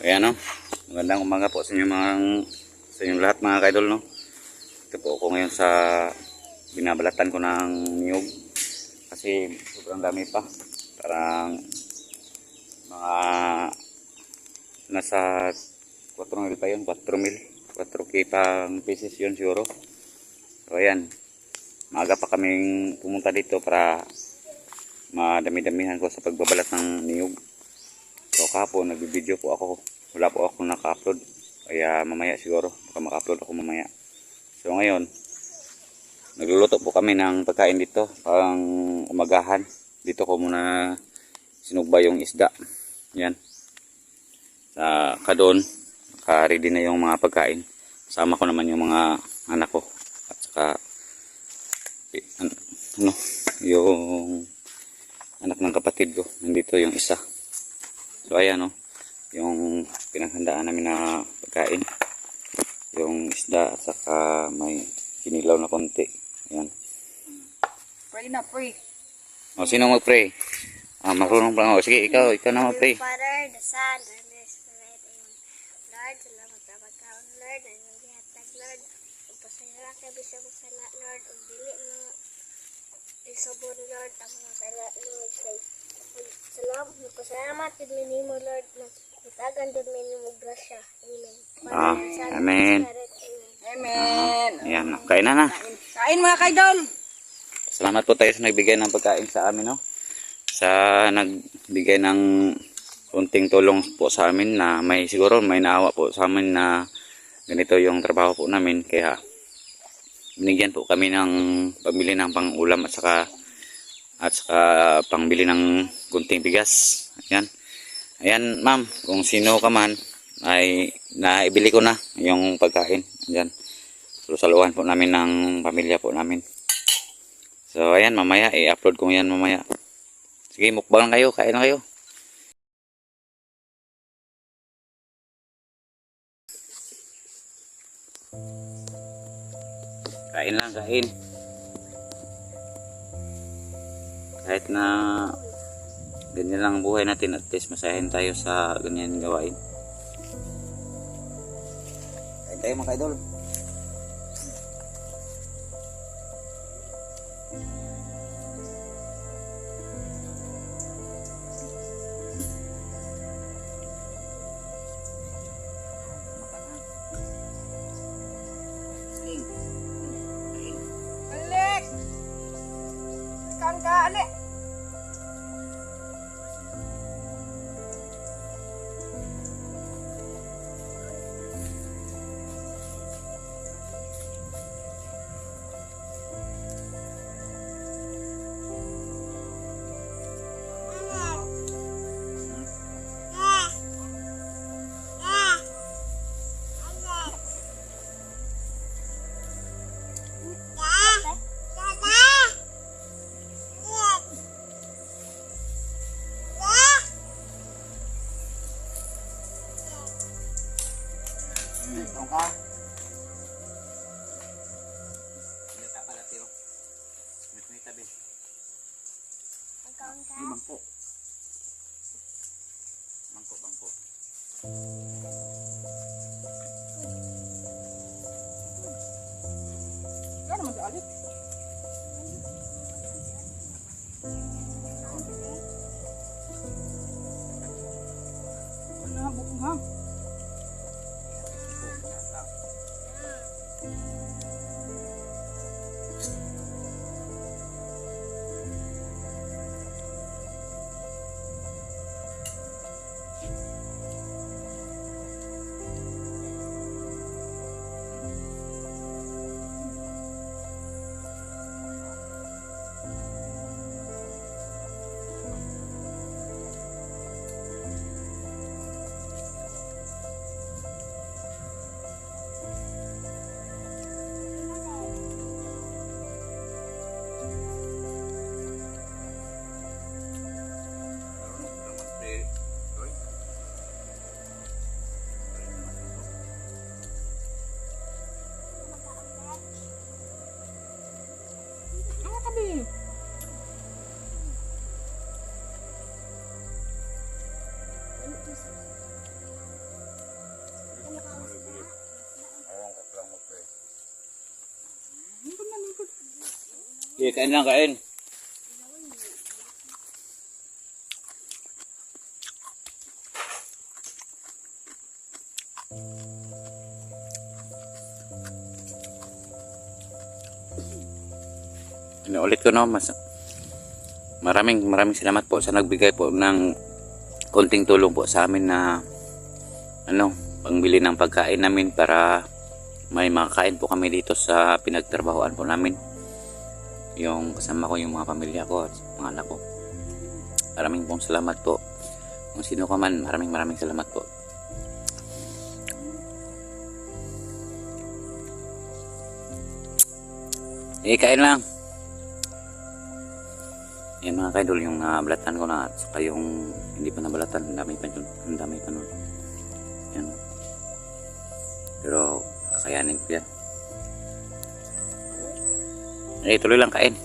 Ayan no, magandang umaga po sa inyo sa inyong lahat mga kaidol no. Ito po ako ngayon sa binabalatan ko ng niyog kasi sobrang dami pa. Parang mga nasa 4 mil pa yun, 4 mil, 4K pang pieces yun siguro. So ayan, maaga pa kaming pumunta dito para madami-damihan ko sa pagbabalat ng niyog. So kahapon nagbibideo po ako, wala po ako naka-upload, kaya mamaya siguro baka maka-upload ako mamaya. So ngayon nagluluto po kami ng pagkain dito pang umagahan. Dito ko muna sinugba yung isda, yan sa kadon, naka-ready na yung mga pagkain. Sama ko naman yung mga anak ko at saka yung anak ng kapatid ko, nandito yung isa. So ayan no, yung pinaghandaan namin na pagkain, yung isda at saka may kinilaw na konti. Ayan. Pray na, pray. O sino mag-pray? Marunong pa. O sige, ikaw na mag-pray. Father, the Son, and the Spirit. Amen. Lord, salamat sa pagkaon, Lord. Ang gihatag, Lord. Ipasayara kay bisag sa sala, Lord. Ug dili mo isubon, Lord, ang mga sala, Lord. Salamat, nagpasalamat din minimo, Lord. Nagtagan din minimo grasya. Amen. Father, Son, and Amen. Spirit. Amen. Amen. Ayan, kain na. Kain mga kaidol. Salamat po tayo sa nagbigay ng pagkain sa amin, no? Sa nagbigay ng kunting tulong po sa amin na siguro may naawa po sa amin na ganito yung trabaho po namin. Kaya binigyan po kami ng pambili ng pang-ulam at saka pangbili ng kunting bigas. Ayan. Ayan, ma'am, kung sino ka man ay naibili ko na yung pagkain. Ayan. So, saluhan po namin ng pamilya po namin. So, ayan, mamaya, i-upload ko yan mamaya. Sige, mukbang lang kayo, kain lang kayo. Kain lang, kain. Kahit na ganyan lang ang buhay natin, at least masayahin tayo sa ganyan gawain. Kain tayo mga idol. Balik. Kan ka, alik. Ito ka. Ito pala tiyo. May tabi. Pagkaon ka. Ay, bangko. Bangko. Gano'n man alik. Ano nga, bukong ha? Sige, kain lang, kain. Ulit ko no, maraming salamat po sa nagbigay po ng konting tulong po sa amin na pangbili ng pagkain namin para may makakain po kami dito sa pinagtrabahoan po namin. Yung kasama ko, yung mga pamilya ko at mga anak ko. Maraming pong salamat po. Kung sino ka man, maraming salamat po. Kain lang. Yan mga kaidol, yung nabalatan ko na at saka yung hindi pa nabalatan, ang dami pa nun. Yan. Pero kakayanin ko yan. Tuloy lang kain.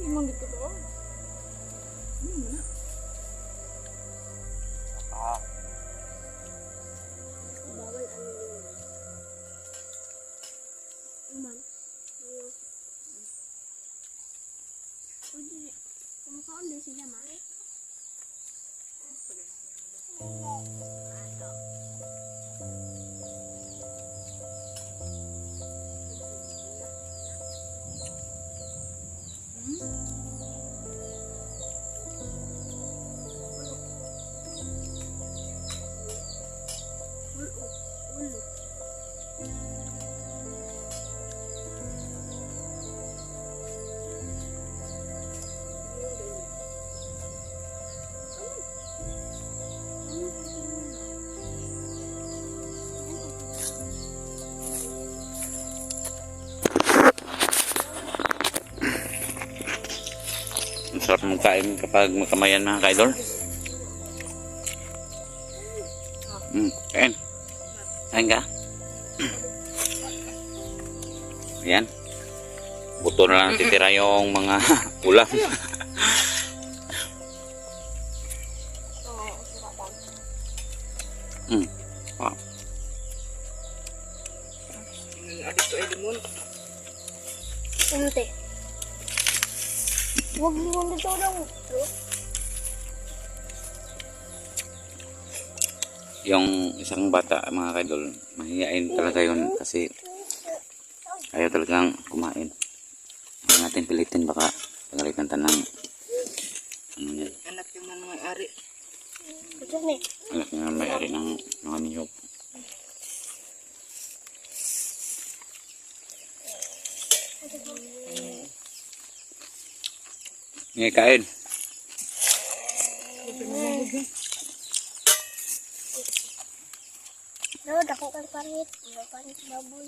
Limang dito ba? Bawal ano yun. Uman. Kumakaon din sila, ma. Ang sarap mong kain kapag magkamayan mga kaidol. Kain. Kain ka? Ayan. Buto na lang titira yung mga ulam. Wow. Dito ay limon. Umte. Huwag limon dito lang. Yung isang bata mga kaidol, mahihain talaga yun kasi ayaw talagang kumain. Hindi natin pilitin, baka pagalitan tanang yan. Anak yung may-ari. Ito ni. Anak nga may-ari ng mga niyog. Ngayon kain. Lord, ako kang panit. Iba panit baboy.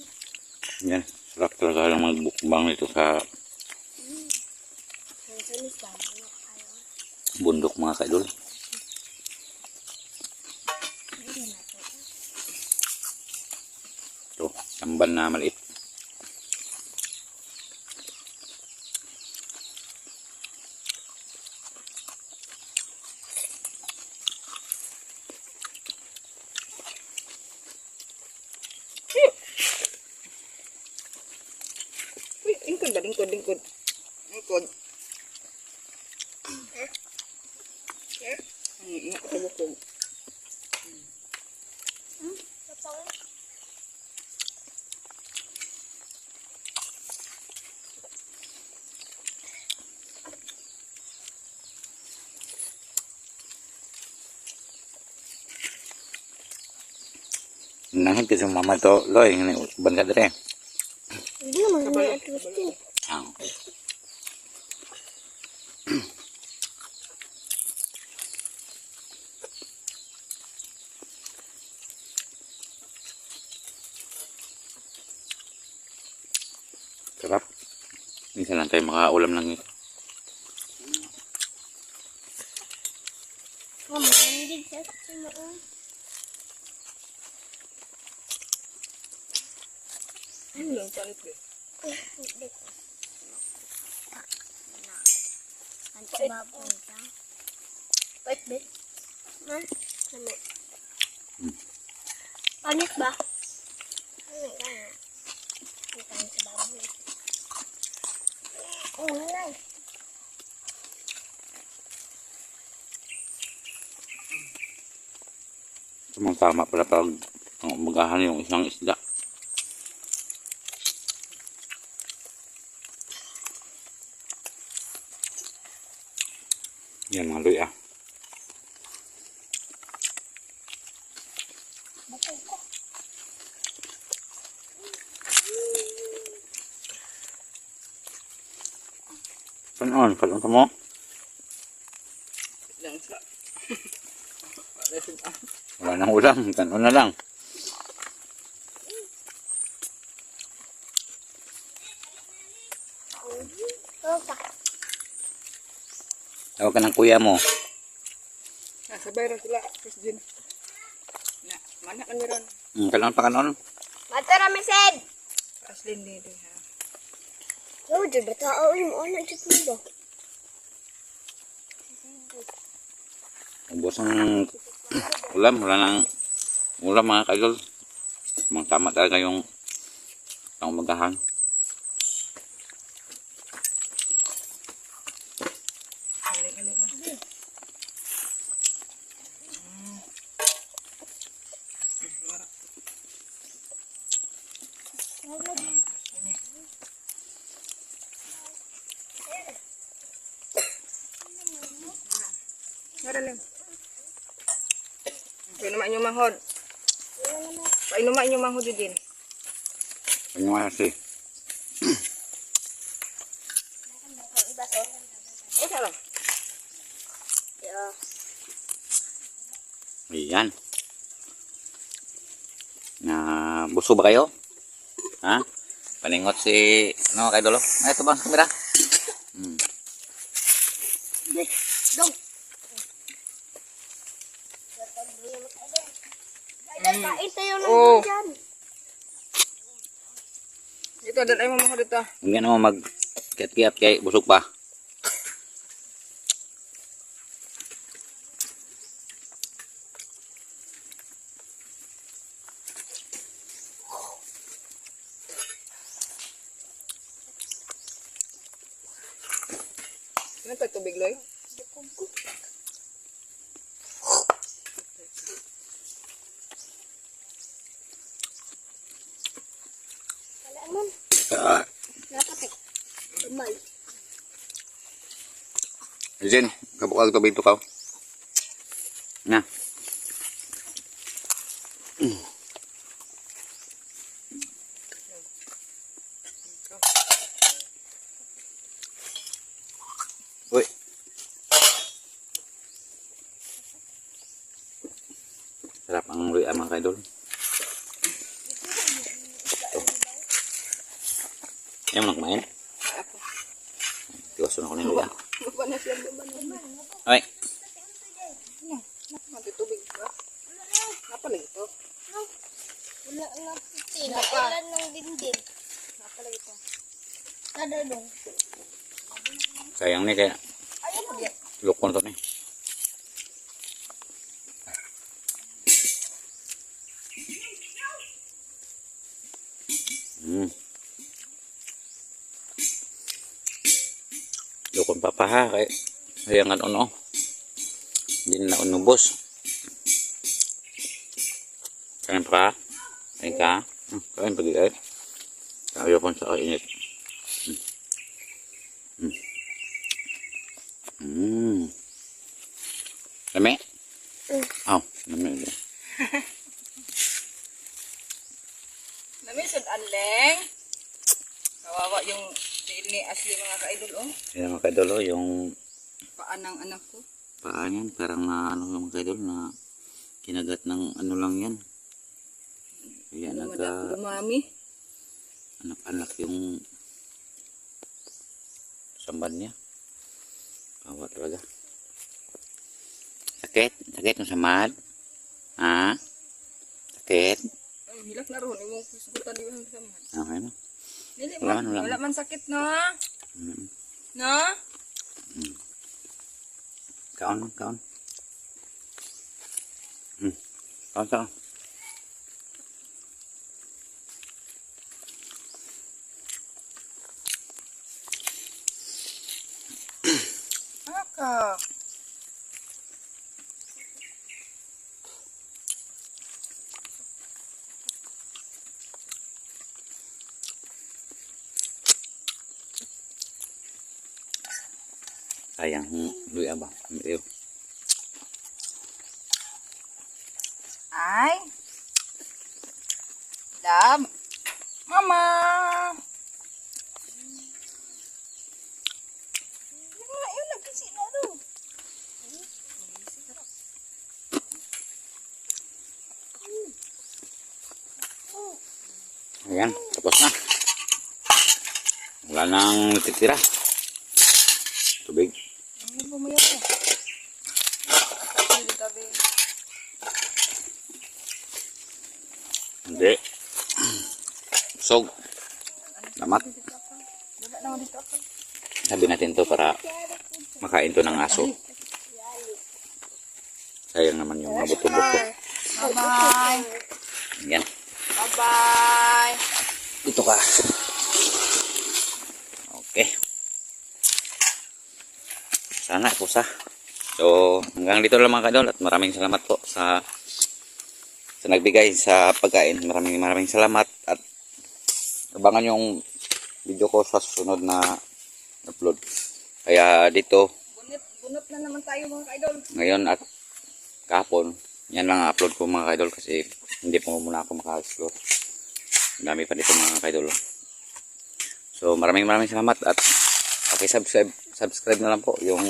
Yan, sarap talaga lang magbukbang nito sa Masunis ba? Ano kayo? Bundok mga kaidol. Hindi na to. Ito, tamban na maliit. Uy, lingkod ba? Lingkod. Lingkod. Ang sa bukog. Kapag Nangit kasi mama to, Loy, ban ka dere. hindi naman may atwistin. Ah. Sarap. Minsan lang tayo makaulam ng Hindi siya sinoon. Ano lang palit ba? Hindi ko. Ang sababon ka. Wait, bet. Ha? Ano? Panit ba? Ano ka nga? Hindi ka sa baboy. Oh, halay. tama pala pag umagahan yung isang isda. Yan mga Loy ah. Batay ko. Kanon ka mo? Lang sa. Resin ah. Wala nang ulam, kanon na lang. Rosa. Tawag ka ng kuya mo. Sabay rin sila. Tapos din. Na, mana ka niron. Kanon pa kanon. Matara, Mesed! Aslin dito ha. Yo, dyan ba tao yung anak dyan mo ba? Ubos ang ulam, wala nang ulam mga kaidol. Mga tama talaga yung pangumagahan. Aling-aling. Mara lang. Painuman yung manghod. Painuman yung manghod din. Ano nga kasi? Iba to. Isa lang. Yeah. Ayan. Na buso ba kayo? Ha? Paningot si ano kaidol? Ay, ito bang kamera? Dong. Kain tayo ng Oh. dyan. Dito, dalay mo manghod dito. Hindi naman mag-kiat-kiat kay busog pa. Ano pa tubig, Loy? Wala man. Napati. Umay. Jen, kabukag to bito ka. Na. Uy. Sarap ang luya mga kaidol. Ayaw mo nang kumain? Tiwaso na ko ng luya. Baba na siya, baba na. Ay, Matitubig ba? Napala ito. Wala nga puti. Wala pa. Wala ng dindin. Napala ito. Nadadong. sayang nih kayak Ayun mo yan. lukon to nih. Lukon pa pa ha kay sayangan ono. Hindi na unubos. Kain pa? Kain ka? Kain pagi ay. Ayaw pang sa init. Lami? Oh, lami. Namisod aleng. Kawawa yung tiil ni Ashley mga ka-idol, oh. Yan mga kaidolo, yung Paan ng anak ko. paa niyan, parang na ano yung mga kaidol na kinagat ng ano lang yan. Kaya Dumami. anak-anak yung samban niya. Kawa talaga. Sakit? Sakit ng samad? Ha? Sakit? Ay, hilak na ron. Yung kusgutan di ba ang samad. Okay no? Dili Wala man. man, wala Wala man sakit, no? Mm. No? Kaon, kaon. Kaon, kaon. Aka. Sayang duit abang. Ambil yuk. Ay. Dam. Mama. Yun na, kasi na ro. Ayan, tapos na. Wala nang natitira. Tubig. Ano ba mo yun? Hindi tabi. Hindi. Sog. Lamat. Wala na dito ako. Sabi natin to para makain to ng aso. Sayang naman yung mga buto-buto. Bye-bye. Yan. Bye-bye. Dito ka. Okay. Sana kusa. So, hanggang dito lang mga kadol at maraming salamat po sa nagbigay sa pagkain. Maraming salamat at abangan yung video ko sa susunod na upload. Kaya dito Bunot na naman tayo mga ka-idol. ngayon at kahapon, yan lang ang upload ko mga kaidol kasi hindi po muna ako maka-explore. Ang dami pa dito mga kaidol. So maraming salamat at subscribe na lang po yung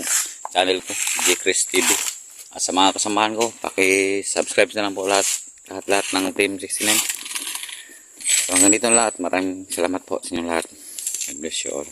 channel ko, G-Chris TV. At sa mga kasamahan ko, paki-subscribe na lang po lahat ng Team 69. So hanggang dito na lahat. Maraming salamat po sa inyo lahat. God bless you all.